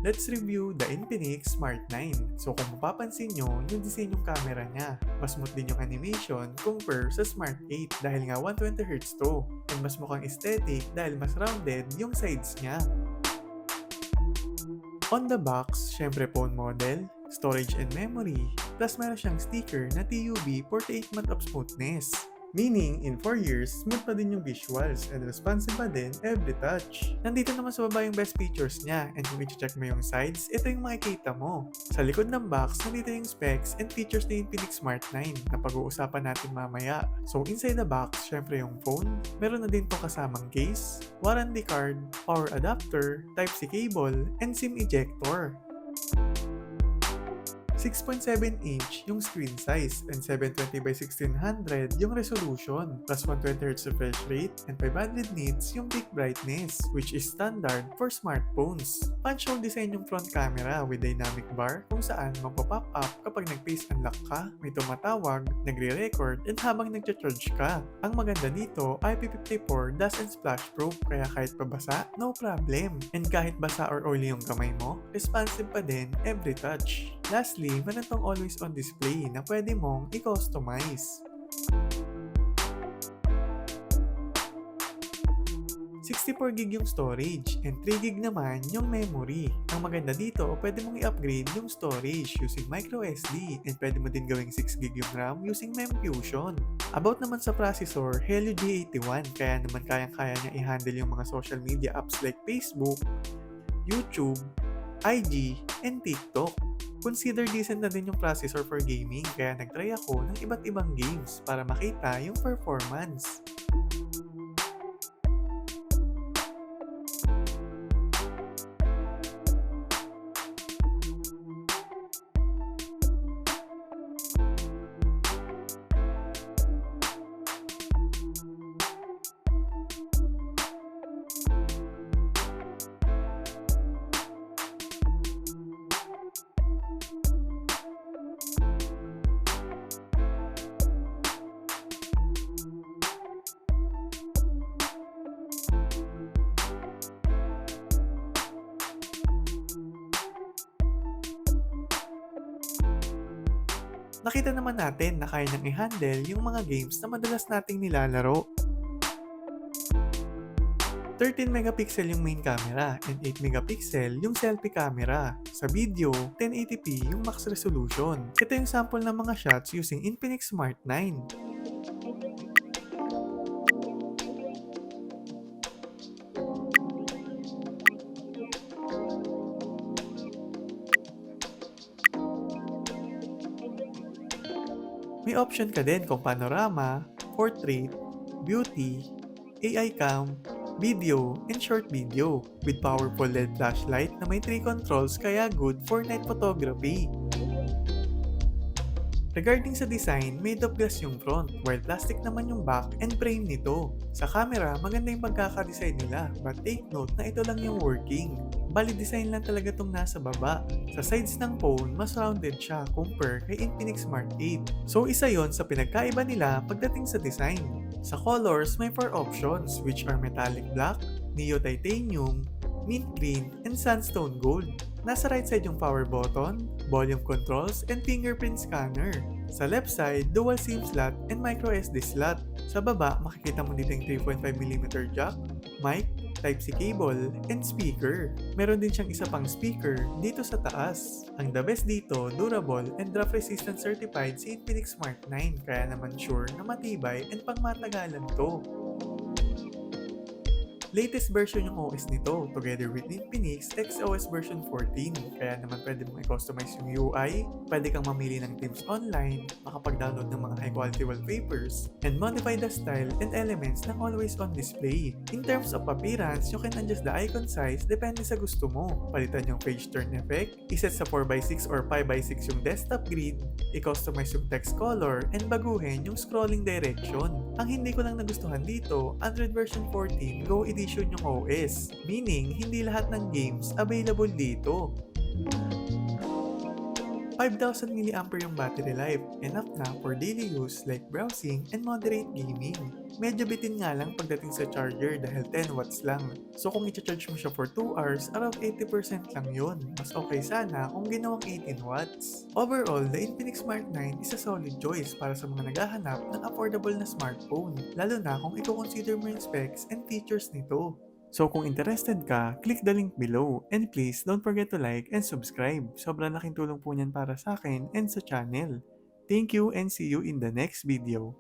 Let's review the Infinix Smart 9. So kung mapapansin nyo, yung disenyong camera niya. Mas smooth din yung animation compare sa Smart 8 dahil nga 120Hz to. And mas mukhang aesthetic dahil mas rounded yung sides niya. On the box, syempre phone model, storage and memory, plus meron siyang sticker na TUV 48 month of smoothness. Meaning, in 4 years, smooth pa din yung visuals and responsive pa din every touch. Nandito naman sa baba yung best features niya and kung i-check mo yung sides, ito yung makikita mo. Sa likod ng box, nandito yung specs and features ng Infinix Smart 9 na pag-uusapan natin mamaya. So inside the box, syempre yung phone, meron na din to kasamang case, warranty card, power adapter, Type-C cable, and SIM ejector. 6.7-inch yung screen size and 720x1600 yung resolution plus 120Hz refresh rate and 500 nits yung peak brightness which is standard for smartphones. Punch-hole design yung front camera with dynamic bar kung saan magpa-pop up kapag nag-face unlock ka, may tumatawag, nagre-record, and habang nagcha-charge ka. Ang maganda dito ay IP54 dust and splash proof kaya kahit pabasa, no problem. And kahit basa or oily yung kamay mo, responsive pa din every touch. Lastly, meron tong always on display na pwede mong i-customize. 64GB yung storage and 3GB naman yung memory. Ang maganda dito, pwede mong i-upgrade yung storage using microSD and pwede mo din gawing 6GB yung RAM using memfusion. About naman sa processor, Helio G81 kaya naman kayang-kaya niya i-handle yung mga social media apps like Facebook, YouTube, IG, and TikTok. Consider decent na din yung processor for gaming kaya nagtry ako ng iba't ibang games para makita yung performance. Nakita naman natin na kaya niyang i-handle yung mga games na madalas nating nilalaro. 13MP yung main camera and 8MP yung selfie camera. Sa video, 1080p yung max resolution. Ito yung sample ng mga shots using Infinix Smart 9. May option ka din kung panorama, portrait, beauty, AI cam, video, and short video with powerful LED flashlight na may 3 controls kaya good for night photography. Regarding sa design, made of glass yung front while plastic naman yung back and frame nito. Sa camera, maganda yung pagkakadesign nila but take note na ito lang yung working. Bali design lang talaga tong nasa baba. Sa sides ng phone, mas rounded siya compare kay Infinix Smart 8. So isa yon sa pinagkaiba nila pagdating sa design. Sa colors, may 4 options which are metallic black, neo titanium, mint green, and sandstone gold. Nasa right side yung power button, volume controls, and fingerprint scanner. Sa left side, dual SIM slot and microSD slot. Sa baba, makikita mo dito yung 3.5mm jack, mic, Type-C cable, and speaker. Meron din siyang isa pang speaker dito sa taas. Ang the best dito, durable and drop resistant certified si Infinix Smart 9 kaya naman sure na matibay and pangmatagalan to. Latest version yung OS nito together with Infinix XOS version 14 kaya naman pwede mong i-customize yung UI, pwede kang mamili ng themes online, makapag-download ng mga high quality wallpapers, and modify the style and elements ng always on display. In terms of appearance, you can adjust the icon size depende sa gusto mo. Palitan yung page turn effect, iset sa 4x6 or 5x6 yung desktop grid, i-customize yung text color, and baguhin yung scrolling direction. Ang hindi ko lang nagustuhan dito, Android version 14 Go edition yung OS, meaning hindi lahat ng games available dito. 5,000 mAh yung battery life, enough na for daily use like browsing and moderate gaming. Medyo bitin nga lang pagdating sa charger dahil 10 watts lang. So kung i-charge mo siya for 2 hours, around 80% lang yun. Mas okay sana kung ginawang 18 watts. Overall, the Infinix Smart 9 is a solid choice para sa mga naghahanap ng affordable na smartphone, lalo na kung i-consider mo yung specs and features nito. So kung interested ka, click the link below and please don't forget to like and subscribe. Sobrang laking tulong po niyan para sa akin and sa channel. Thank you and see you in the next video.